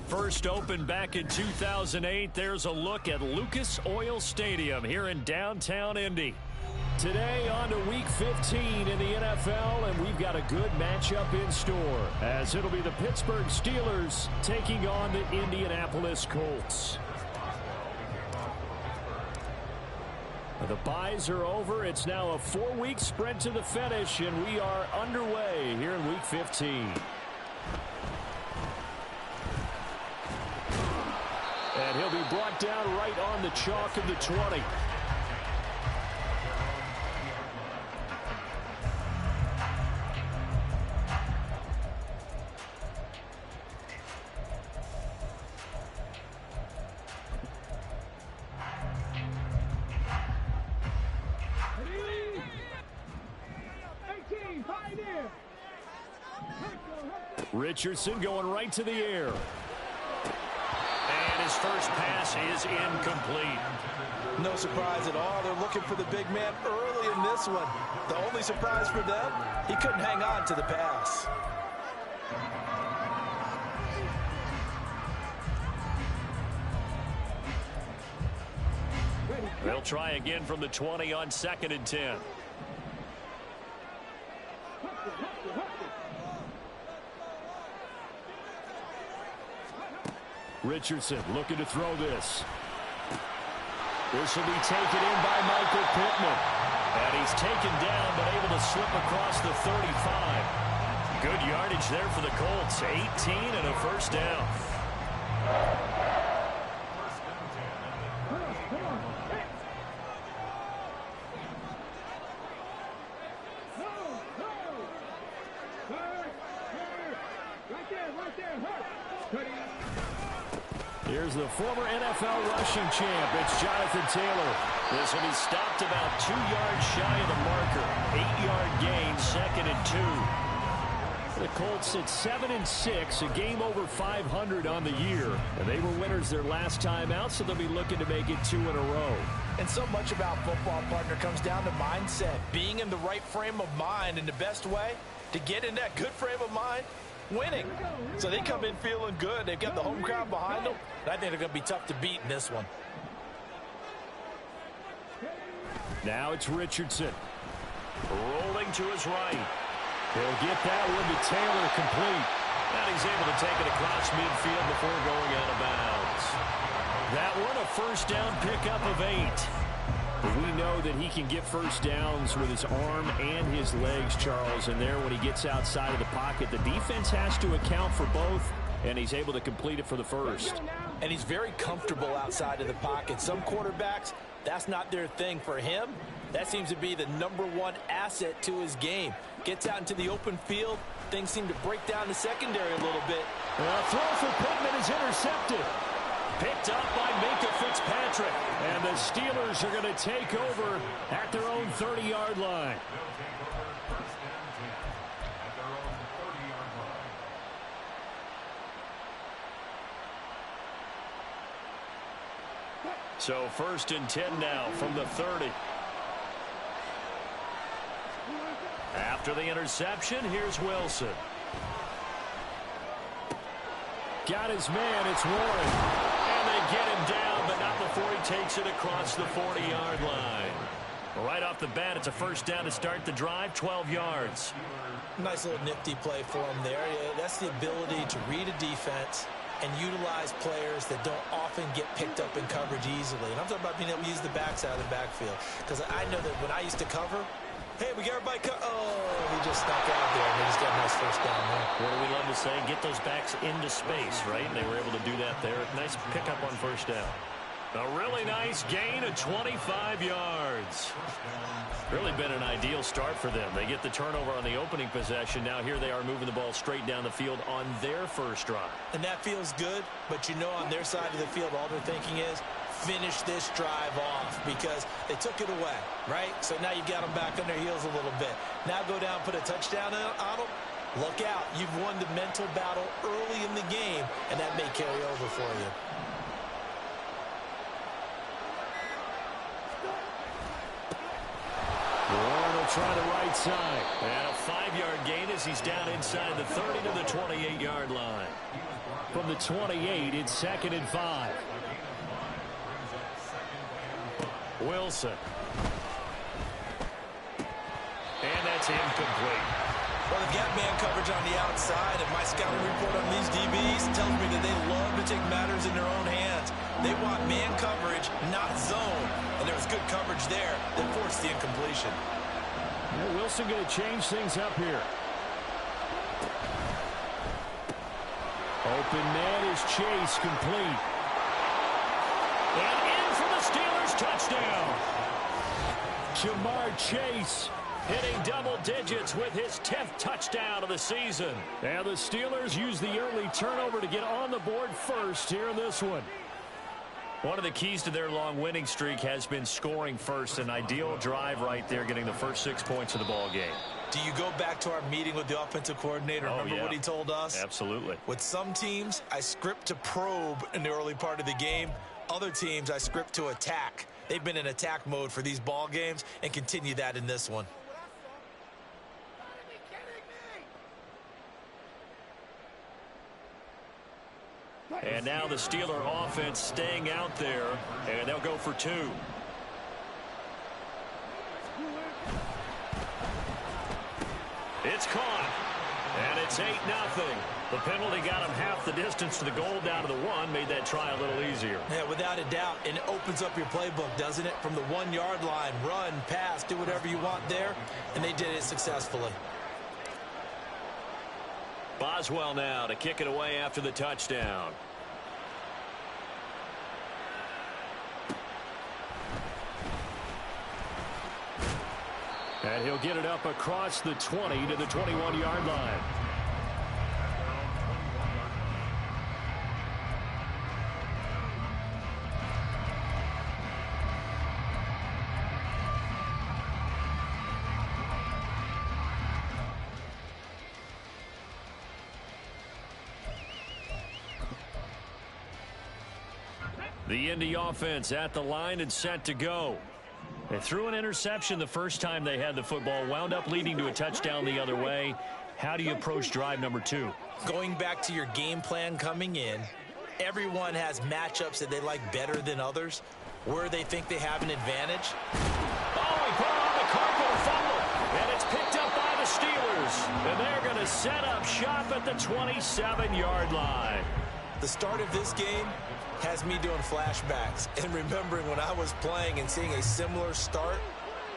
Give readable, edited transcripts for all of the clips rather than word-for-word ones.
First opened back in 2008, there's a look at Lucas Oil Stadium here in downtown Indy. Today on to Week 15 in the NFL, and we've got a good matchup in store, as it'll be the Pittsburgh Steelers taking on the Indianapolis Colts. The byes are over. It's now a 4-week sprint to the finish, and we are underway here in Week 15. And he'll be brought down right on the chalk of the 20. Richardson going right to the air. And his first pass is incomplete. No surprise at all. They're looking for the big man early in this one. The only surprise for them, he couldn't hang on to the pass. They'll try again from the 20 on 2nd and 10. Richardson looking to throw this. This will be taken in by Michael Pittman. And he's taken down but able to slip across the 35. Good yardage there for the Colts. 18 and a first down. Here's the former NFL rushing champ. It's Jonathan Taylor. This will be stopped about 2 yards shy of the marker. 8-yard gain, 2nd and 2. The Colts sit 7-6, a game over 500 on the year. And they were winners their last time out, so they'll be looking to make it 2 in a row. And so much about football, partner, comes down to mindset. Being in the right frame of mind, and the best way to get in that good frame of mind, winning. So they come in feeling good. They've got the home crowd behind them. I think they're going to be tough to beat in this one. Now it's Richardson. Rolling to his right. He'll get that one to Taylor complete. And he's able to take it across midfield before going out of bounds. That one a first down pickup of 8. But we know that he can get first downs with his arm and his legs, Charles. And there, when he gets outside of the pocket, the defense has to account for both, and he's able to complete it for the first. And he's very comfortable outside of the pocket. Some quarterbacks, that's not their thing. For him, that seems to be the #1 asset to his game. Gets out into the open field. Things seem to break down the secondary a little bit. A throw for Pittman is intercepted. Picked up by Minka Fitzpatrick. And the Steelers are going to take over at their own 30-yard line. So 1st and 10 now from the 30. After the interception, here's Wilson. Got his man, it's Warren. And they get him down, but not before he takes it across the 40-yard line. Right off the bat, it's a first down to start the drive, 12 yards. Nice little nifty play for him there. Yeah, that's the ability to read a defense and utilize players that don't often get picked up in coverage easily. And I'm talking about being able to use the backside of the backfield. Because I know that when I used to cover, hey, we got everybody he just snuck out there, and he just got a nice first down there. What do we love to say? Get those backs into space, right? And they were able to do that there. Nice pickup on first down. A really nice gain of 25 yards. Really been an ideal start for them. They get the turnover on the opening possession. Now here they are moving the ball straight down the field on their first drive. And that feels good, but you know on their side of the field, all they're thinking is, finish this drive off, because they took it away, right? So now you got them back on their heels a little bit. Now go down, put a touchdown on them. Look out. You've won the mental battle early in the game, and that may carry over for you. Warren will try the right side. And a 5-yard gain as he's down inside the 30 to the 28-yard line. From the 28, it's 2nd and 5. Wilson. And that's incomplete. Well, they've got man coverage on the outside, and my scouting report on these DBs tells me that they love to take matters in their own hands. They want man coverage, not zone. And there was good coverage there that forced the incompletion. Yeah, Wilson going to change things up here. Open man is Chase, complete. And in for the Steelers, touchdown. Jamar Chase hitting double digits with his 10th touchdown of the season. And the Steelers use the early turnover to get on the board first here in this one. One of the keys to their long winning streak has been scoring first. An ideal drive right there, getting the first 6 points of the ball game. Do you go back to our meeting with the offensive coordinator? Remember what he told us? Absolutely. With some teams, I script to probe in the early part of the game. Other teams, I script to attack. They've been in attack mode for these ball games and continue that in this one. And now the Steeler offense staying out there, and they'll go for 2. It's caught, and it's 8-0. The penalty got him half the distance to the goal down to the 1, made that try a little easier. Yeah, without a doubt, and it opens up your playbook, doesn't it? From the 1-yard line, run, pass, do whatever you want there, and they did it successfully. Boswell now to kick it away after the touchdown. And he'll get it up across the 20 to the 21-yard line. The Indy offense at the line and set to go. They threw an interception the first time they had the football, wound up leading to a touchdown the other way. How do you approach drive number 2? Going back to your game plan coming in, everyone has matchups that they like better than others, where they think they have an advantage. Oh, he put on the carpet, a fumble, and it's picked up by the Steelers. And they're going to set up shop at the 27-yard line. The start of this game has me doing flashbacks and remembering when I was playing and seeing a similar start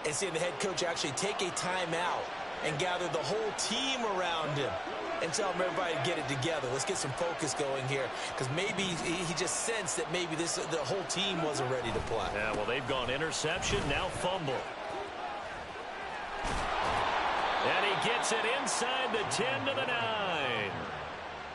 and seeing the head coach actually take a timeout and gather the whole team around him and tell everybody to get it together. Let's get some focus going here, because maybe he just sensed that maybe the whole team wasn't ready to play. Yeah, well, they've gone interception, now fumble. And he gets it inside the 10 to the 9.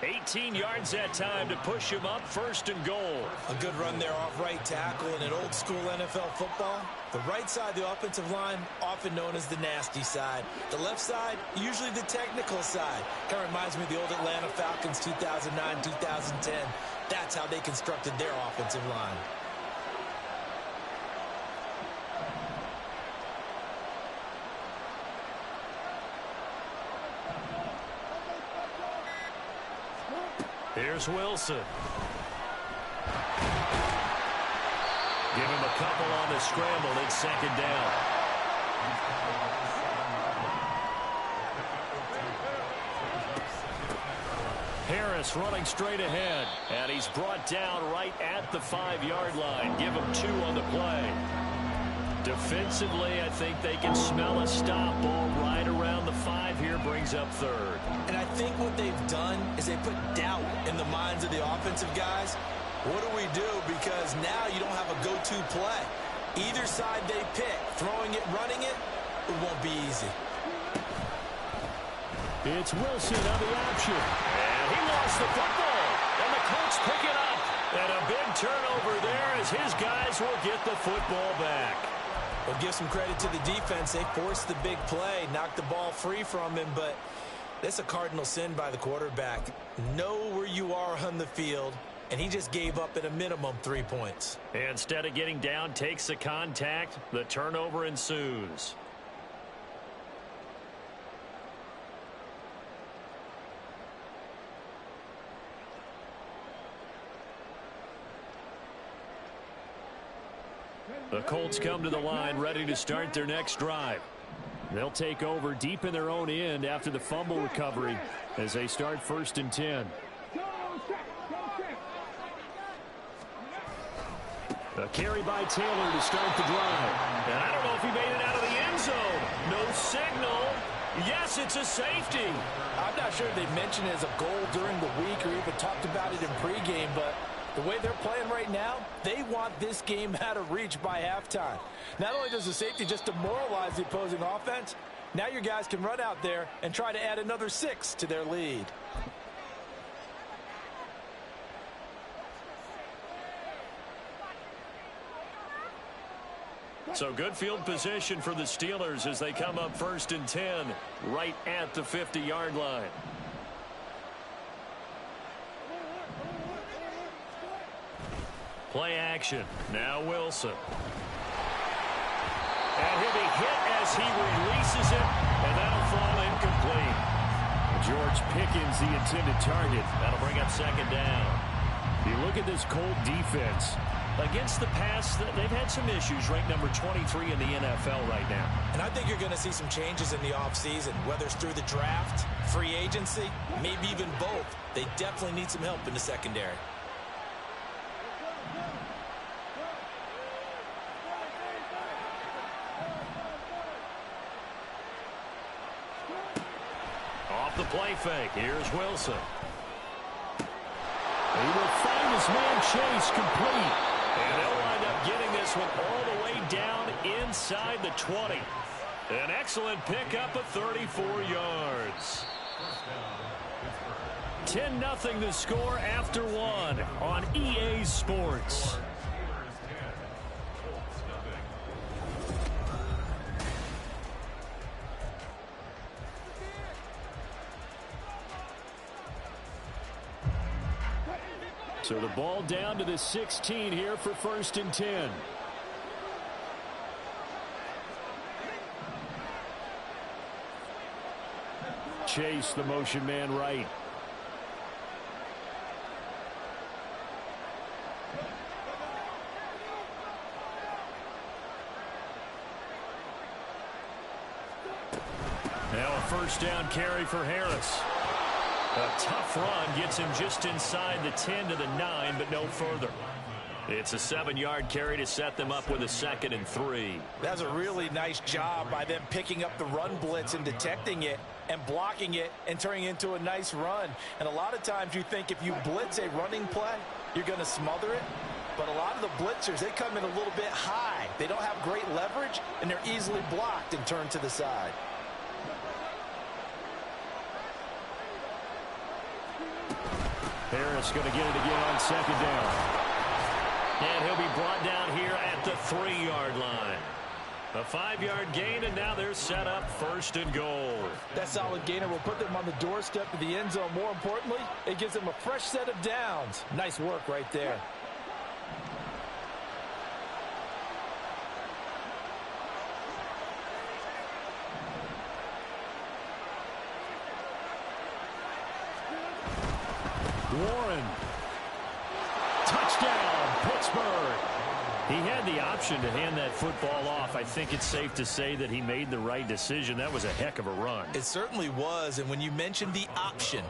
18 yards that time to push him up, 1st and goal. A good run there off right tackle. In an old school NFL football, the right side of the offensive line, often known as the nasty side. The left side, usually the technical side. Kind of reminds me of the old Atlanta Falcons 2009, 2010. That's how they constructed their offensive line. Here's Wilson. Give him a couple on the scramble. It's 2nd down. Harris running straight ahead. And he's brought down right at the 5-yard line. Give him 2 on the play. Defensively, I think they can smell a stop. Ball right around the 5 here, brings up 3rd. And I think what they've done is they put doubt in the minds of the offensive guys. What do we do? Because now you don't have a go-to play. Either side they pick, throwing it, running it, it won't be easy. It's Wilson on the option. And he lost the football. And the Colts pick it up. And a big turnover there as his guys will get the football back. We'll give some credit to the defense. They forced the big play, knocked the ball free from him, but that's a cardinal sin by the quarterback. Know where you are on the field, and he just gave up at a minimum 3 points. Instead of getting down, takes the contact. The turnover ensues. The Colts come to the line ready to start their next drive. They'll take over deep in their own end after the fumble recovery as they start 1st and 10. A carry by Taylor to start the drive. And I don't know if he made it out of the end zone. No signal. Yes, it's a safety. I'm not sure if they mentioned it as a goal during the week or even talked about it in pregame, but the way they're playing right now, they want this game out of reach by halftime. Not only does the safety just demoralize the opposing offense, now your guys can run out there and try to add another 6 to their lead. So good field position for the Steelers as they come up 1st and 10 right at the 50-yard line. Play action. Now Wilson. And he'll be hit as he releases it, and that'll fall incomplete. George Pickens, the intended target. That'll bring up 2nd down. You look at this Colt defense. Against the pass, they've had some issues, ranked number 23 in the NFL right now. And I think you're going to see some changes in the offseason, whether it's through the draft, free agency, maybe even both. They definitely need some help in the secondary. Off the play fake, here's Wilson. He will find his man Chase complete. And they'll wind up getting this one all the way down inside the 20. An excellent pickup of 34 yards. 10-0 the score after 1 on EA Sports. So the ball down to the 16 here for 1st and 10. Chase, the motion man right. Now a 1st down carry for Harris. A tough run gets him just inside the 10 to the 9, but no further. It's a 7-yard carry to set them up with a 2nd and 3. That's a really nice job by them picking up the run blitz and detecting it and blocking it and turning it into a nice run. And a lot of times you think if you blitz a running play, you're going to smother it. But a lot of the blitzers, they come in a little bit high. They don't have great leverage, and they're easily blocked and turned to the side. Harris going to get it again on 2nd down. And he'll be brought down here at the 3-yard line. A 5-yard gain, and now they're set up 1st and goal. That solid gainer will put them on the doorstep of the end zone. More importantly, it gives them a fresh set of downs. Nice work right there. Warren. Touchdown, Pittsburgh. He had the option to hand that football off. I think it's safe to say that he made the right decision. That was a heck of a run. It certainly was, and when you mentioned the option,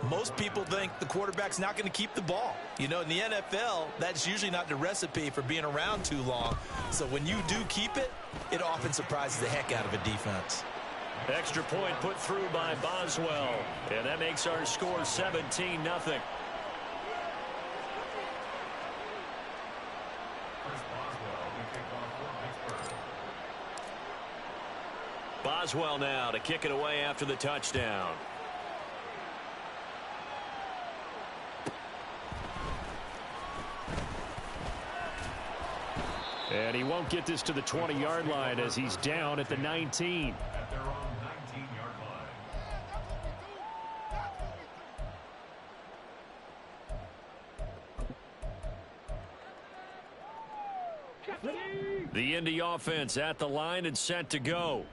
most people think the quarterback's not going to keep the ball. You know, in the NFL, that's usually not the recipe for being around too long. So when you do keep it, it often surprises the heck out of a defense. Extra point put through by Boswell. And that makes our score 17-0. Boswell now to kick it away after the touchdown. And he won't get this to the 20-yard line as he's down at the 19. At their own 19-yard line. The Indy offense at the line and set to go.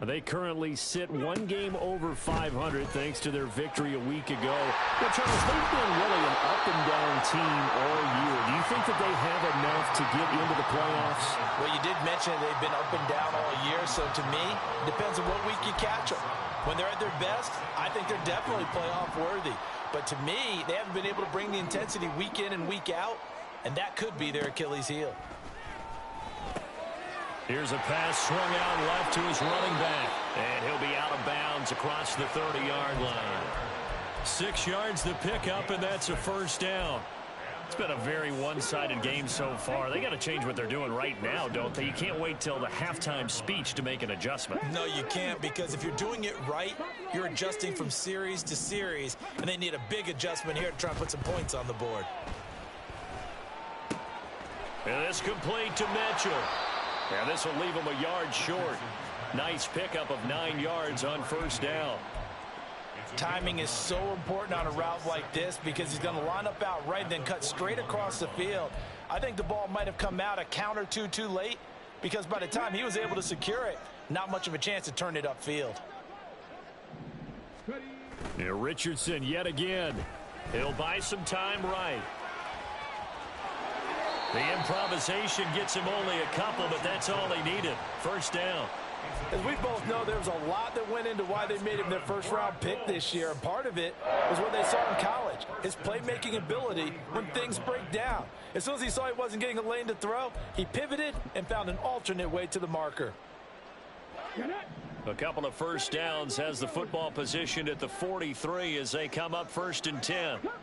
They currently sit one game over 500 thanks to their victory a week ago. Well, Charles, they've been really an up-and-down team all year. Do you think that they have enough to get into the playoffs? Well, you did mention they've been up and down all year, so to me, it depends on what week you catch them. When they're at their best, I think they're definitely playoff worthy. But to me, they haven't been able to bring the intensity week in and week out, and that could be their Achilles heel. Here's a pass swung out left to his running back. And he'll be out of bounds across the 30-yard line. 6 yards the pickup, and that's a first down. It's been a very one-sided game so far. They got to change what they're doing right now, don't they? You can't wait till the halftime speech to make an adjustment. No, you can't, because if you're doing it right, you're adjusting from series to series, and they need a big adjustment here to try and put some points on the board. And this complete to Mitchell. And this will leave him a yard short. Nice pickup of 9 yards on first down. Timing is so important on a route like this because he's going to line up out right and then cut straight across the field. I think the ball might have come out a count or two too late because by the time he was able to secure it, not much of a chance to turn it upfield. Yeah, Richardson yet again. He'll buy some time right. The improvisation gets him only a couple, but that's all he needed. First down. As we both know, there was a lot that went into why they made him their first-round pick this year, and part of it was what they saw in college, his playmaking ability when things break down. As soon as he saw he wasn't getting a lane to throw, he pivoted and found an alternate way to the marker. A couple of first downs has the football positioned at the 43 as they come up 1st and 10. Cup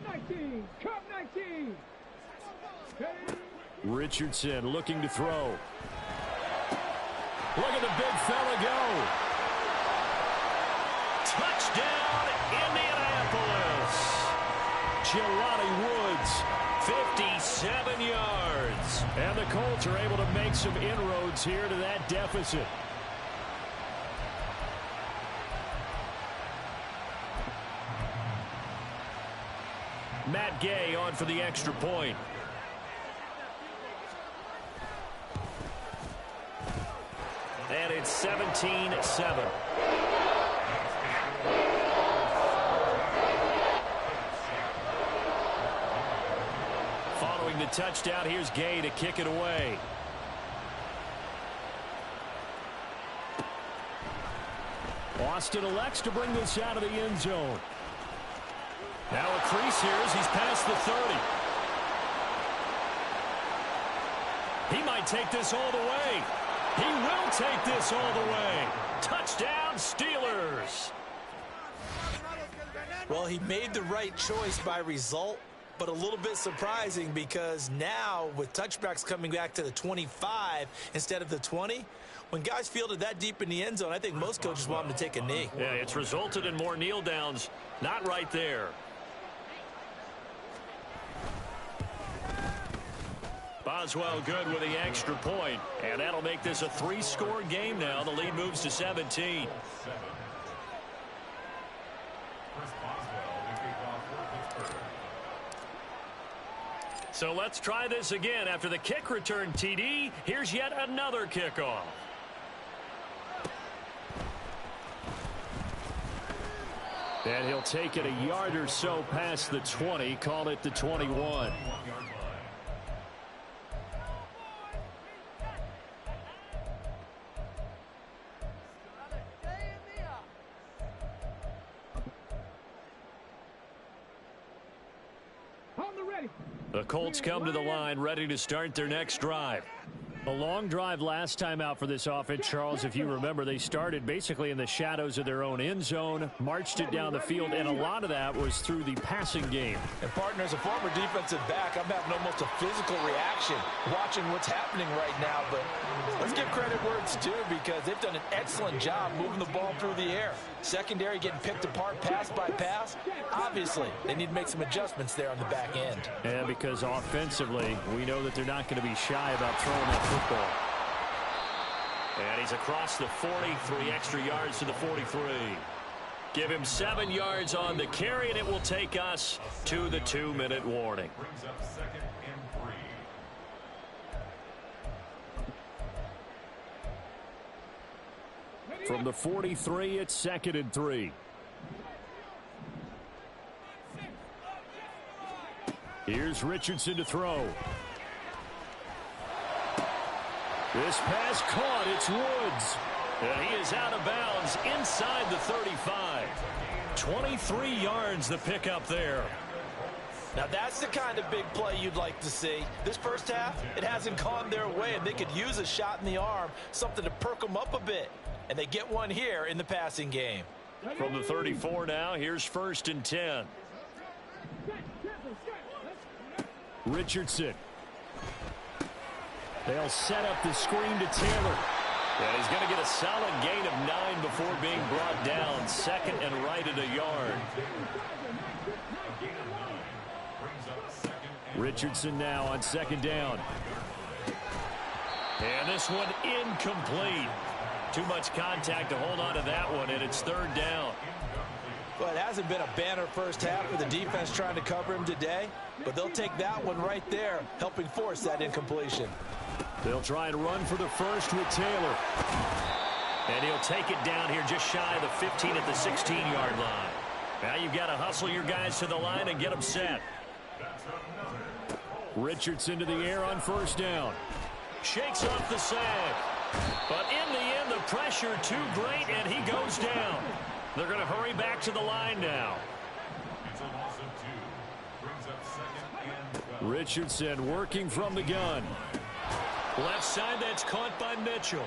19. Richardson looking to throw. Look at the big fella go. Touchdown, Indianapolis. Jelani Woods, 57 yards. And the Colts are able to make some inroads here to that deficit. Matt Gay on for the extra point. And it's 17-7. Following the touchdown, here's Gay to kick it away. Austin elects to bring this out of the end zone. Now a crease here as he's past the 30. He might take this all the way. He will take this all the way. Touchdown, Steelers. Well, he made the right choice by result, but a little bit surprising because now with touchbacks coming back to the 25 instead of the 20, when guys fielded that deep in the end zone, I think most coaches want him to take a knee. Yeah, it's resulted in more kneel downs. Not right there. Boswell good with the extra point, and that'll make this a 3-score game now. The lead moves to 17. So let's try this again. After the kick return TD, here's yet another kickoff. And he'll take it a yard or so past the 20, call it the 21. The Colts come to the line ready to start their next drive. A long drive last time out for this offense, Charles. If you remember, they started basically in the shadows of their own end zone, marched it down the field, and a lot of that was through the passing game. And partner, as a former defensive back, I'm having almost a physical reaction watching what's happening right now. But let's give credit where it's due because they've done an excellent job moving the ball through the air. Secondary getting picked apart pass by pass. Obviously, they need to make some adjustments there on the back end. And because offensively, we know that they're not going to be shy about throwing that football. And he's across the 40, 3 extra yards to the 43. Give him 7 yards on the carry, and it will take us to the 2-minute warning. Brings up 2nd and 3. From the 43, it's 2nd and 3. Here's Richardson to throw. This pass caught. It's Woods. And he is out of bounds inside the 35. 23 yards the pickup there. Now that's the kind of big play you'd like to see. This first half, it hasn't gone their way, and they could use a shot in the arm, something to perk them up a bit. And they get one here in the passing game. From the 34 now, here's 1st and 10. Richardson. They'll set up the screen to Taylor. And he's going to get a solid gain of 9 before being brought down. 2nd and right at a yard. Richardson now on 2nd down. And this one incomplete. Too much contact to hold on to that one, and it's 3rd down. Well, it hasn't been a banner first half with the defense trying to cover him today, but they'll take that one right there, helping force that incompletion. They'll try and run for the first with Taylor. And he'll take it down here just shy of the 15 at the 16-yard line. Now you've got to hustle your guys to the line and get them set. Richardson to the air on 1st down. Shakes off the sag. But in the end, the pressure too great, and he goes down. They're going to hurry back to the line now. Richardson working from the gun. Left side, that's caught by Mitchell.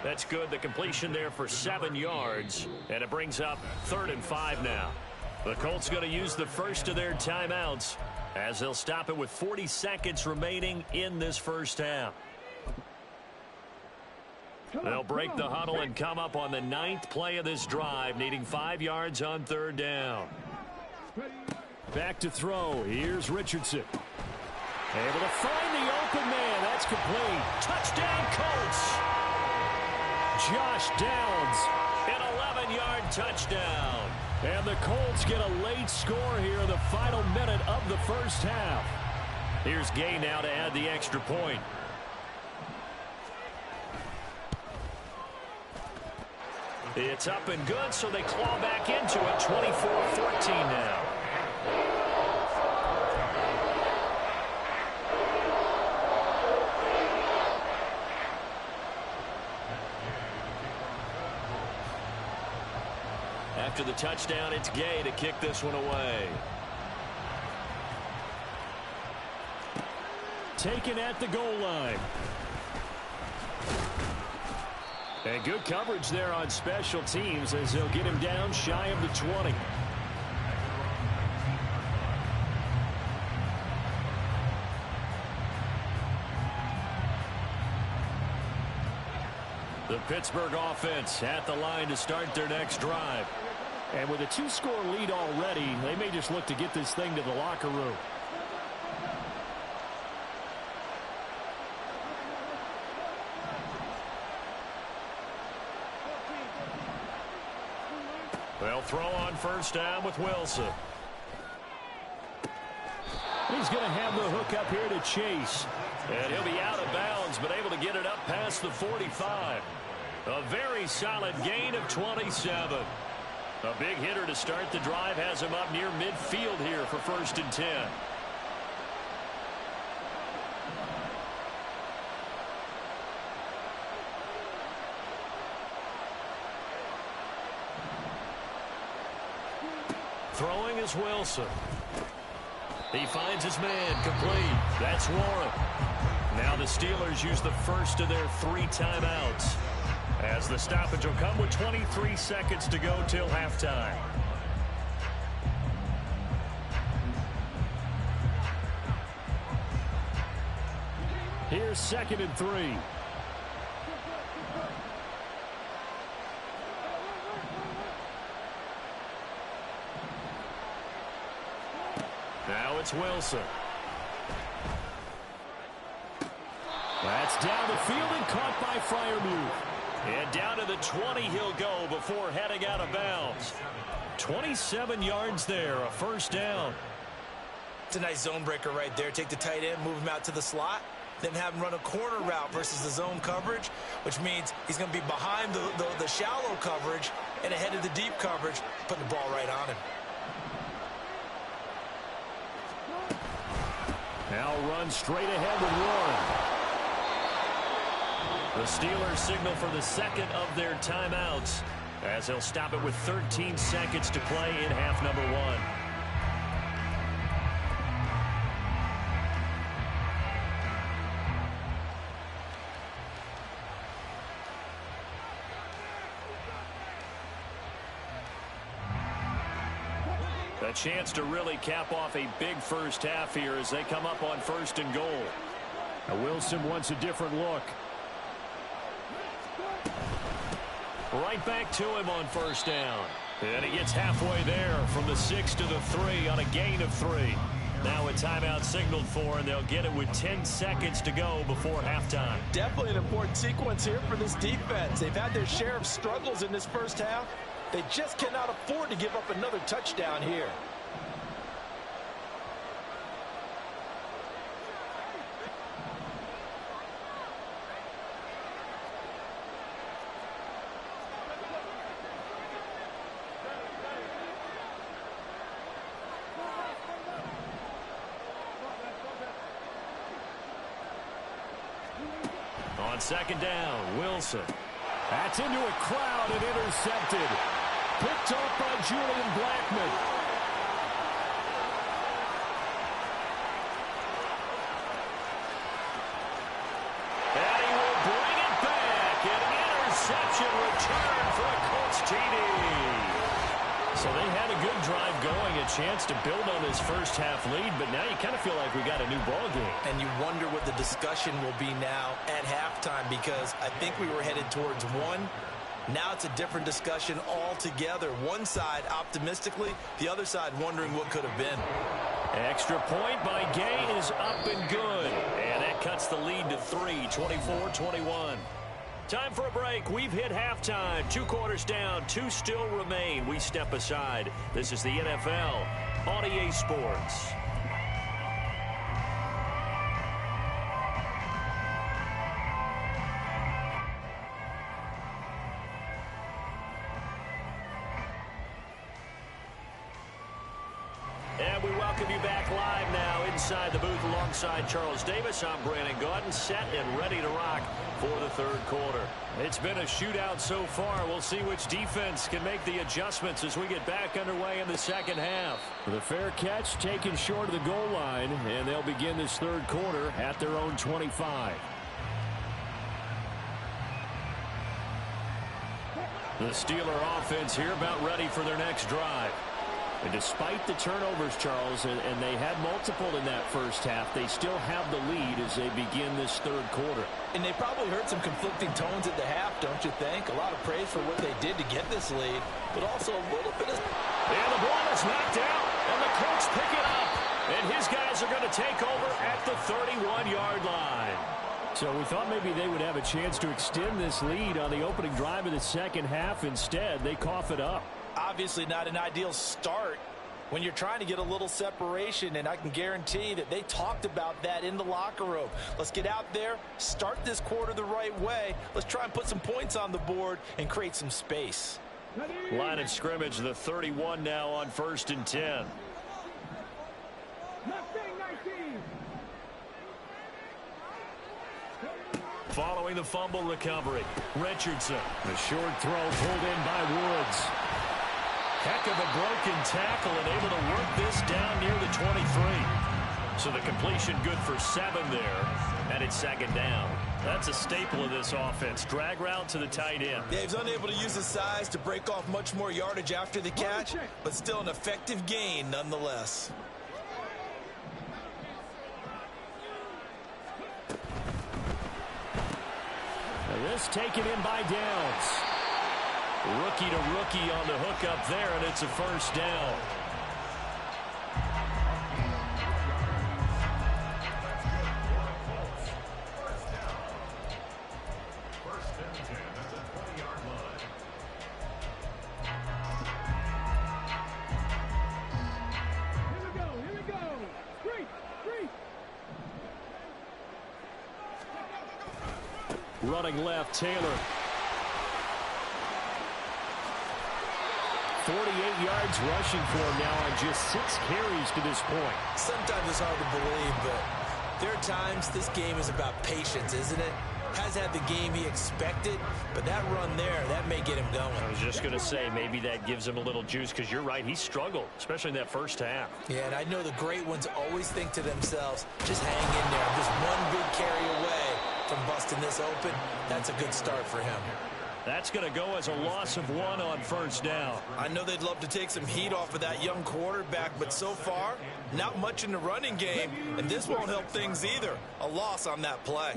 That's good. The completion there for 7 yards. And it brings up 3rd and 5 now. The Colts going to use the first of their timeouts as they'll stop it with 40 seconds remaining in this first half. They'll break the huddle and come up on the 9th play of this drive, needing 5 yards on 3rd down. Back to throw. Here's Richardson. Able to find the open man. That's complete. Touchdown, Colts. Josh Downs, an 11-yard touchdown. And the Colts get a late score here in the final minute of the first half. Here's Gay now to add the extra point. It's up and good, so they claw back into it. 24-14 now. After the touchdown, it's Gay to kick this one away. Taken at the goal line. And good coverage there on special teams as they'll get him down shy of the 20. The Pittsburgh offense at the line to start their next drive. And with a 2-score lead already, they may just look to get this thing to the locker room. They'll throw on 1st down with Wilson. He's going to have the hook up here to Chase. And he'll be out of bounds, but able to get it up past the 45. A very solid gain of 27. A big hitter to start the drive has him up near midfield here for 1st and 10. Throwing is Wilson. He finds his man complete. That's Warren. Now the Steelers use the first of their 3 timeouts, as the stoppage will come with 23 seconds to go till halftime. Here's 2nd and 3. Now it's Wilson. That's down the field and caught by Freiermuth. And down to the 20 he'll go before heading out of bounds. 27 yards there, a 1st down. It's a nice zone breaker right there. Take the tight end, move him out to the slot. than have him run a corner route versus the zone coverage, which means he's going to be behind the shallow coverage and ahead of the deep coverage, putting the ball right on him. Now run straight ahead with Warren. The Steelers signal for the second of their timeouts as they'll stop it with 13 seconds to play in half number one. A chance to really cap off a big first half here as they come up on 1st and goal. Now Wilson wants a different look. Right back to him on 1st down. And he gets halfway there from the 6 to the 3 on a gain of 3. Now a timeout signaled for, and they'll get it with 10 seconds to go before halftime. Definitely an important sequence here for this defense. They've had their share of struggles in this first half. They just cannot afford to give up another touchdown here. On 2nd down, Wilson. That's into a crowd and intercepted. Picked off by Julian Blackmon. And he will bring it back. An interception return for a Colts TD. So they had a good drive going, a chance to build on this first half lead, but now you kind of feel like we got a new ball game. And you wonder what the discussion will be now at halftime, because I think we were headed towards one. Now it's a different discussion altogether. One side optimistically, the other side wondering what could have been. Extra point by Gay is up and good. And that cuts the lead to 3, 24-21. Time for a break. We've hit halftime. 2 quarters down, 2 still remain. We step aside. This is the NFL on EA Sports. And we welcome you back live now inside the booth alongside Charles Davis. I'm Brandon Gaudin, set and ready to rock for the 3rd quarter. It's been a shootout so far. We'll see which defense can make the adjustments as we get back underway in the 2nd half. The fair catch taken short of the goal line, and they'll begin this 3rd quarter at their own 25. The Steeler offense here about ready for their next drive. And despite the turnovers, Charles, and they had multiple in that first half, they still have the lead as they begin this 3rd quarter. And they probably heard some conflicting tones at the half, don't you think? A lot of praise for what they did to get this lead, but also a little bit of... And the ball is knocked out, and the Colts pick it up. And his guys are going to take over at the 31-yard line. So we thought maybe they would have a chance to extend this lead on the opening drive of the 2nd half. Instead, they cough it up. Obviously not an ideal start when you're trying to get a little separation, and I can guarantee that they talked about that in the locker room. Let's get out there, start this quarter the right way. Let's try and put some points on the board and create some space. Line of scrimmage, the 31 now on 1st and 10. Following the fumble recovery, Richardson. The short throw pulled in by Woods. Heck of a broken tackle and able to work this down near the 23. So the completion good for 7 there, and it's 2nd down. That's a staple of this offense. Drag route to the tight end. Yeah, he's unable to use his size to break off much more yardage after the catch, but still an effective gain nonetheless. This taken in by Downs. Rookie to rookie on the hook up there, and it's a 1st down. Running left, Taylor. 48 yards rushing for him now on just 6 carries to this point. Sometimes it's hard to believe, but there are times this game is about patience, isn't it? Has had the game he expected, but that run there, that may get him going. I was just going to say, maybe that gives him a little juice, because you're right, he struggled, especially in that first half. Yeah, and I know the great ones always think to themselves, just hang in there. Just one big carry away from busting this open. That's a good start for him. That's going to go as a loss of 1 on first down. I know they'd love to take some heat off of that young quarterback, but so far, not much in the running game, and this won't help things either. A loss on that play.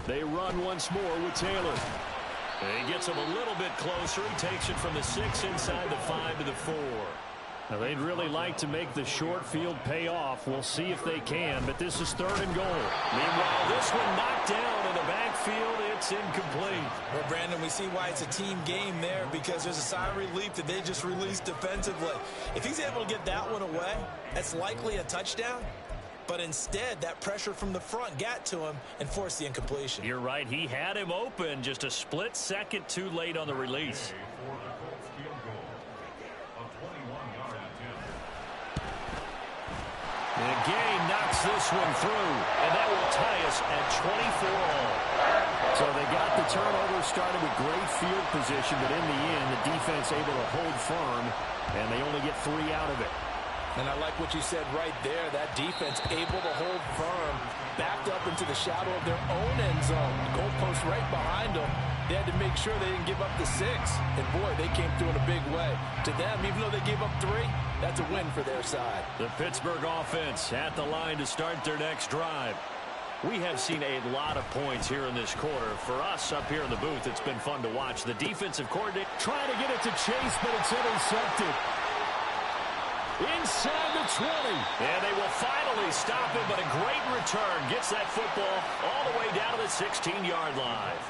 They run once more with Taylor. He gets him a little bit closer. He takes it from the 6 inside the 5 to the 4. Now, they'd really like to make the short field pay off. We'll see if they can, but this is 3rd and goal. Meanwhile, this one knocked down in the backfield. It's incomplete. Well, Brandon, we see why it's a team game there, because there's a sigh of relief that they just released defensively. If he's able to get that one away, that's likely a touchdown. But instead, that pressure from the front got to him and forced the incompletion. You're right. He had him open, just a split second too late on the release. And Gay knocks this one through, and that will tie us at 24 all. So they got the turnover started with great field position, but in the end, the defense able to hold firm, and they only get 3 out of it. And I like what you said right there. That defense able to hold firm, backed up into the shadow of their own end zone. The goalpost right behind them. They had to make sure they didn't give up the 6. And, boy, they came through in a big way. To them, even though they gave up 3, that's a win for their side. The Pittsburgh offense at the line to start their next drive. We have seen a lot of points here in this quarter. For us up here in the booth, it's been fun to watch. The defensive coordinator trying to get it to Chase, but it's intercepted. Inside the 20. And they will finally stop him, but a great return. Gets that football all the way down to the 16-yard line.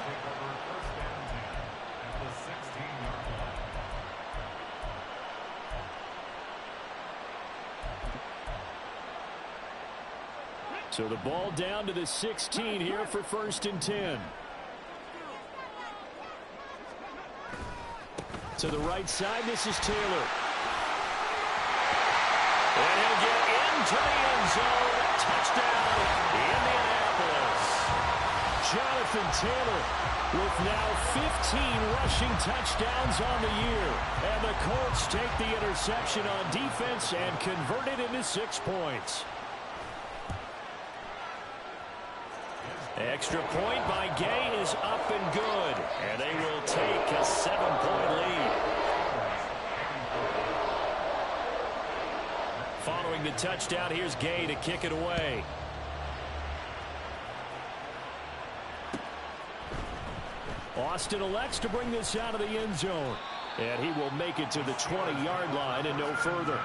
So the ball down to the 16 here for 1st and 10. To the right side, this is Taylor. And he'll get into the end zone. Touchdown, Indianapolis. Jonathan Taylor with now 15 rushing touchdowns on the year. And the Colts take the interception on defense and convert it into 6 points. Extra point by Gay is up and good. And they will take a 7-point lead. Following the touchdown, here's Gay to kick it away. Austin elects to bring this out of the end zone. And he will make it to the 20-yard line and no further.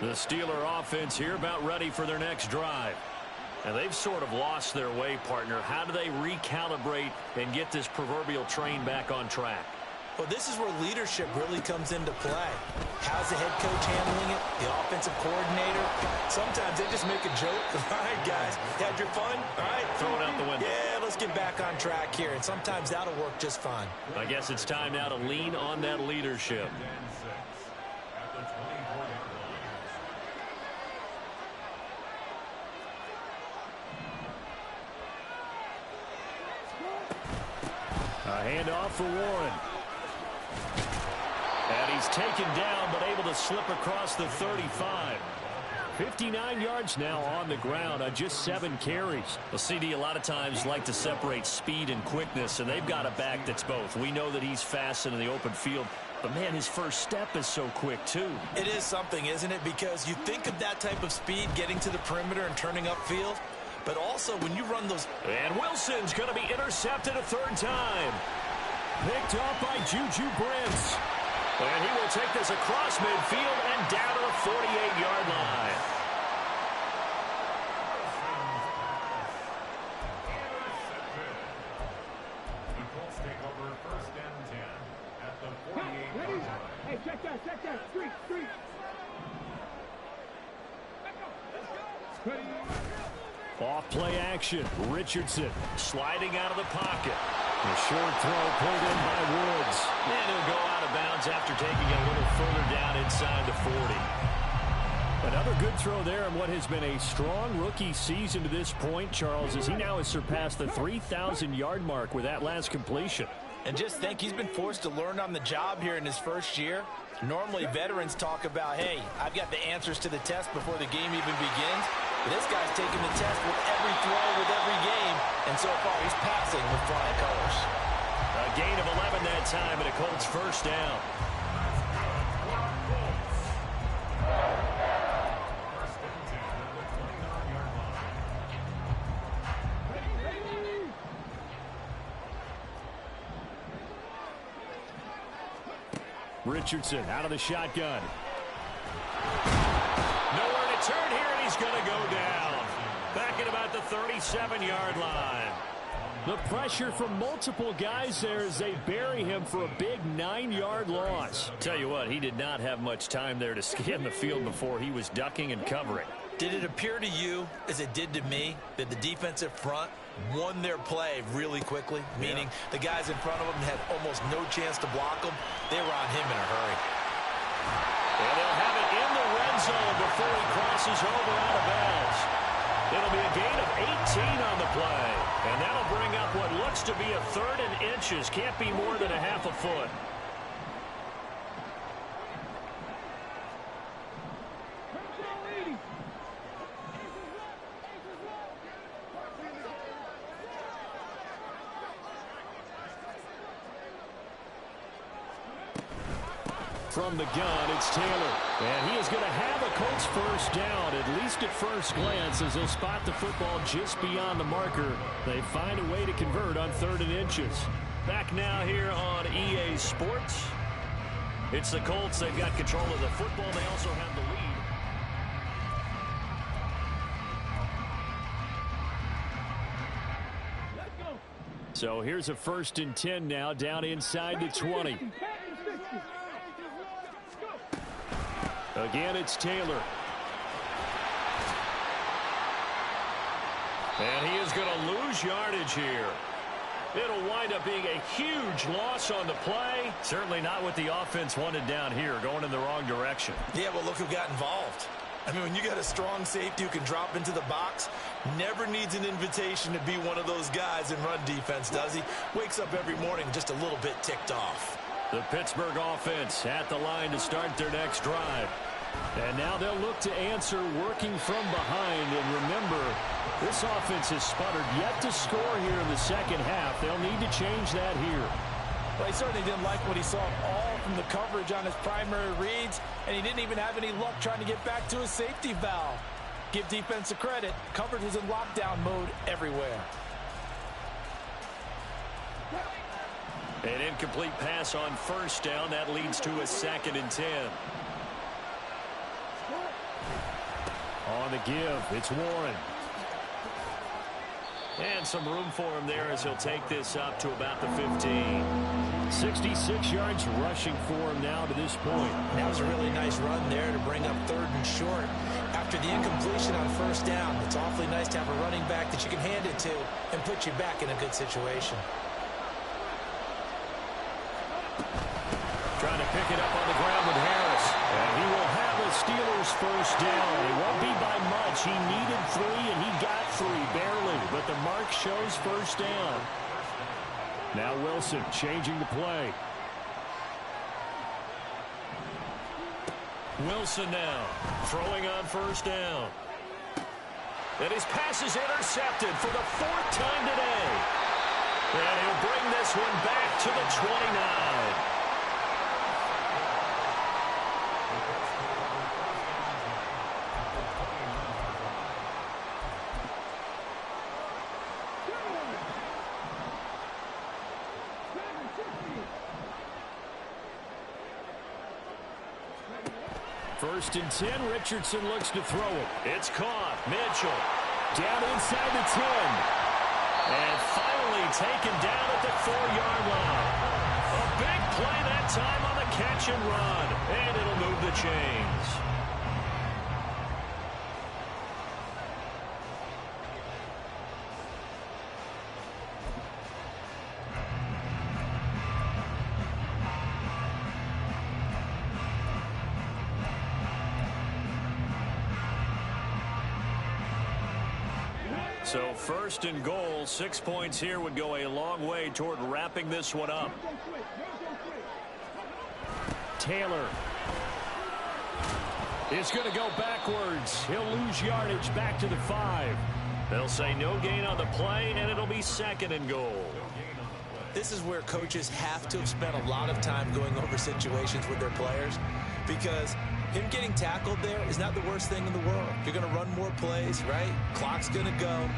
The Steeler offense here about ready for their next drive. And they've sort of lost their way, partner. How do they recalibrate and get this proverbial train back on track? Well, this is where leadership really comes into play. How's the head coach handling it? The offensive coordinator? Sometimes they just make a joke. All right, guys, had your fun? All right. Throw it out the window. Yeah, let's get back on track here. And sometimes that'll work just fine. I guess it's time now to lean on that leadership. A handoff for Warren. And he's taken down, but able to slip across the 35. 59 yards now on the ground on just 7 carries. Well, CD, a lot of times like to separate speed and quickness, and they've got a back that's both. We know that he's fast in the open field, but, man, his first step is so quick, too. It is something, isn't it? Because you think of that type of speed getting to the perimeter and turning upfield, but also when you run those. And Wilson's going to be intercepted a 3rd time. Picked up by Juju Brents. And he will take this across midfield and down to the 48-yard line. The Colts take over 1st and 10 at Check that. Street. Ready. Off play action. Richardson sliding out of the pocket. A short throw pulled in by Woods. And he'll go out of bounds after taking it a little further down inside the 40. Another good throw there in what has been a strong rookie season to this point, Charles, as he now has surpassed the 3,000-yard mark with that last completion. And just think, he's been forced to learn on the job here in his first year. Normally, veterans talk about, hey, I've got the answers to the test before the game even begins. But this guy's taking the test with every throw, with every game. And so far, he's passing with flying colors. A gain of 11 that time, and a Colts first down. Richardson out of the shotgun. Nowhere to turn here, and he's going to go down. Back at about the 37-yard line. The pressure from multiple guys there as they bury him for a big 9-yard loss. Tell you what, he did not have much time there to scan the field before he was ducking and covering. Did it appear to you, as it did to me, that the defensive front won their play really quickly? Meaning the guys in front of them had almost no chance to block him. They were on him in a hurry. And they'll have it in the red zone before he crosses over out of bounds. It'll be a gain of 18 on the play. And that'll bring up what looks to be a 3rd and inches. Can't be more than a half a foot. From the gun, it's Taylor. And he is going to have a Colts first down, at least at first glance, as they'll spot the football just beyond the marker. They find a way to convert on 3rd and inches. Back now here on EA Sports. It's the Colts. They've got control of the football. They also have the lead. Let's go. So here's a 1st and 10 now, down inside the 20. Again, it's Taylor. And he is going to lose yardage here. It'll wind up being a huge loss on the play. Certainly not what the offense wanted down here, going in the wrong direction. Yeah, well, look who got involved. I mean, when you got a strong safety who can drop into the box, never needs an invitation to be one of those guys in run defense, does he? Wakes up every morning just a little bit ticked off. The Pittsburgh offense at the line to start their next drive. And now they'll look to answer working from behind. And remember, this offense has sputtered yet to score here in the second half. They'll need to change that here. Well, he certainly didn't like what he saw all from the coverage on his primary reads, and he didn't even have any luck trying to get back to his safety valve. Give defense a credit. Coverage was in lockdown mode everywhere. An incomplete pass on first down. That leads to a 2nd and 10. On the give, it's Warren. And some room for him there as he'll take this up to about the 15. 66 yards rushing for him now to this point. That was a really nice run there to bring up 3rd and short. After the incompletion on first down, it's awfully nice to have a running back that you can hand it to and put you back in a good situation. Trying to pick it up on the ground with Harris. And he will have a Steelers first down. It won't be by much. He needed 3, and he got 3, barely. But the mark shows first down. Now Wilson changing the play. Wilson now throwing on first down. And his pass is intercepted for the 4th time today. And he'll bring this one back to the 29. First and 10, Richardson looks to throw it. It's caught. Mitchell down inside the 10. And finally taken down at the 4-yard line. A big play that time on the catch and run, and it'll move the chains. So first and goal, 6 points here would go a long way toward wrapping this one up. Taylor is going to go backwards. He'll lose yardage back to the 5. They'll say no gain on the play, and it'll be second and goal. This is where coaches have to have spent a lot of time going over situations with their players, because him getting tackled there is not the worst thing in the world. You're going to run more plays, right? Clock's going to go.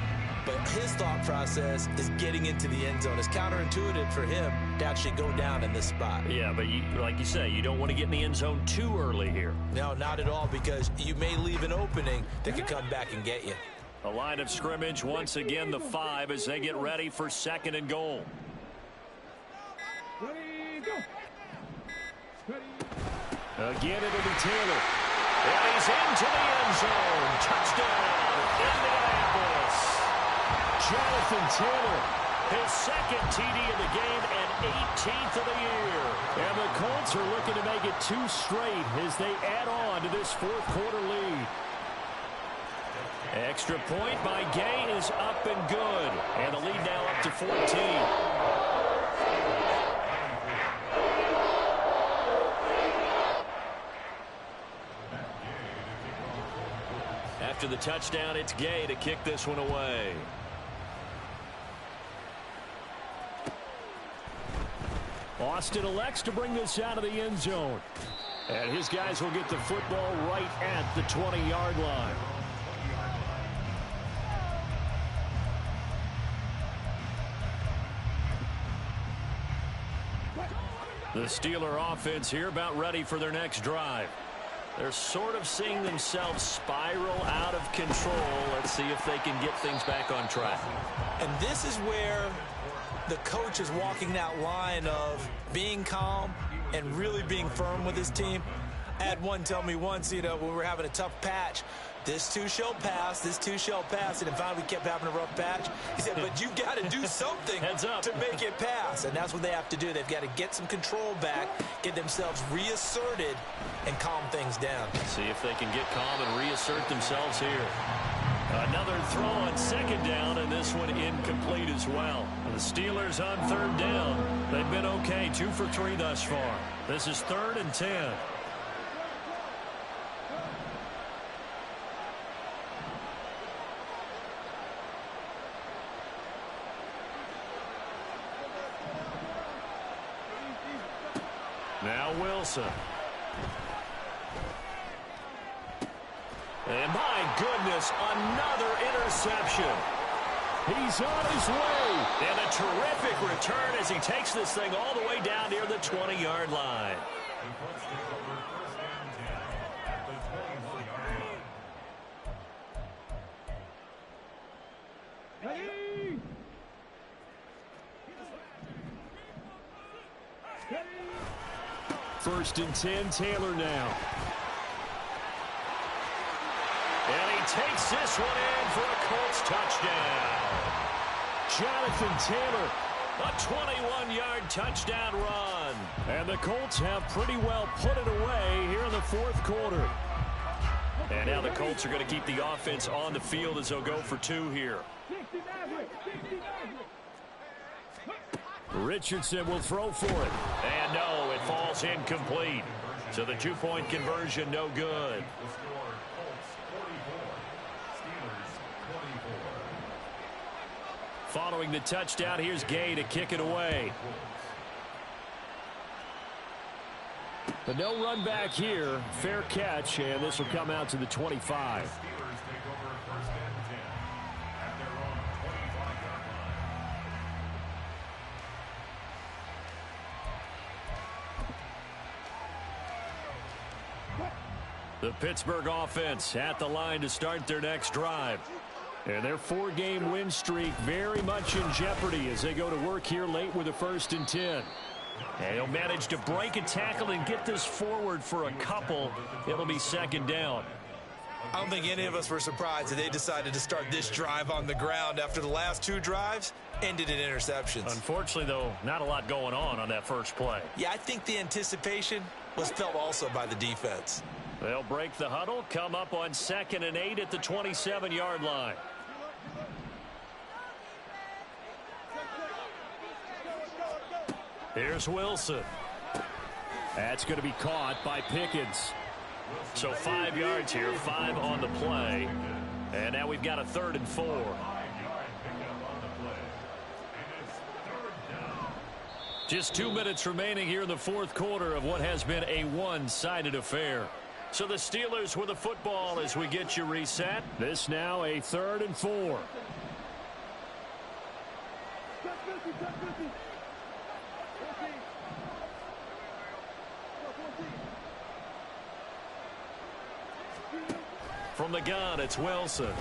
But his thought process is getting into the end zone. It's counterintuitive for him to actually go down in this spot. Yeah, but like you say, you don't want to get in the end zone too early here. No, not at all, because you may leave an opening that could come back and get you. A line of scrimmage, once again the 5 as they get ready for second and goal. Ready, go. Ready. Again, it'll be Taylor. And he's into the end zone. Touchdown, Indianapolis. Jonathan Taylor, his second TD of the game and 18th of the year. And the Colts are looking to make it 2 straight as they add on to this fourth quarter lead. Extra point by Gay is up and good. And the lead now up to 14. After the touchdown, it's Gay to kick this one away. Austin elects to bring this out of the end zone. And his guys will get the football right at the 20-yard line. The Steeler offense here about ready for their next drive. They're sort of seeing themselves spiral out of control. Let's see if they can get things back on track. And this is where the coach is walking that line of being calm and really being firm with his team. I had one tell me once, when we were having a tough patch, this too shall pass, this too shall pass. And finally we kept having a rough patch. He said, but you've got to do something to make it pass. And that's what they have to do. They've got to get some control back, get themselves reasserted, and calm things down. See if they can get calm and reassert themselves here. Another throw on second down, and this one incomplete as well. The Steelers on third down. They've been okay, 2 for 3 thus far. This is 3rd and 10. Now Wilson. And my goodness, another interception. He's on his way. And a terrific return as he takes this thing all the way down near the 20-yard line. Ready. First and 10, Taylor now. And he takes this one in for a Colts touchdown. Jonathan Taylor, a 21-yard touchdown run. And the Colts have pretty well put it away here in the fourth quarter. And now the Colts are going to keep the offense on the field as they'll go for 2 here. Richardson will throw for it. And no, it falls incomplete. So the 2-point conversion no good. Following the touchdown, here's Gay to kick it away. But no run back here. Fair catch, and this will come out to the 25. The Pittsburgh offense at the line to start their next drive. And their 4-game win streak very much in jeopardy as they go to work here late with a 1st and 10. And he'll manage to break a tackle and get this forward for a couple. It'll be second down. I don't think any of us were surprised that they decided to start this drive on the ground after the last 2 drives ended in interceptions. Unfortunately, though, not a lot going on that first play. Yeah, I think the anticipation was felt also by the defense. They'll break the huddle, come up on 2nd and 8 at the 27-yard line. Here's Wilson. That's going to be caught by Pickens. So 5 yards here, 5 on the play. And now we've got a 3rd and 4. Just 2 minutes remaining here in the 4th quarter of what has been a one-sided affair. So the Steelers with the football as we get you reset. This now a 3rd and 4. From the gun, it's Wilson.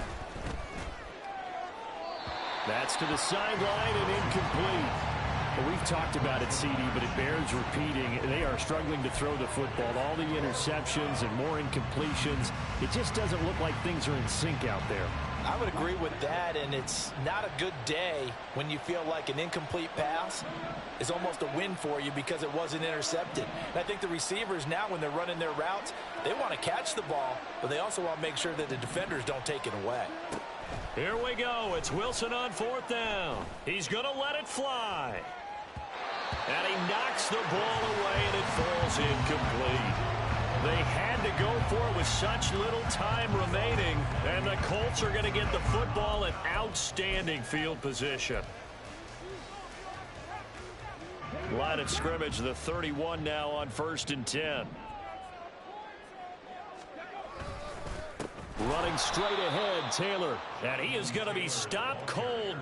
That's to the sideline and incomplete. Well, we've talked about it, CD, but it bears repeating. They are struggling to throw the football. All the interceptions and more incompletions. It just doesn't look like things are in sync out there. I would agree with that, and it's not a good day when you feel like an incomplete pass is almost a win for you because it wasn't intercepted. And I think the receivers now, when they're running their routes, they want to catch the ball, but they also want to make sure that the defenders don't take it away. Here we go. It's Wilson on 4th down. He's going to let it fly. And he knocks the ball away, and it falls incomplete. They had to go for it with such little time remaining, and the Colts are going to get the football in outstanding field position. Line of scrimmage, the 31 now on 1st and 10. Running straight ahead, Taylor. And he is going to be stopped cold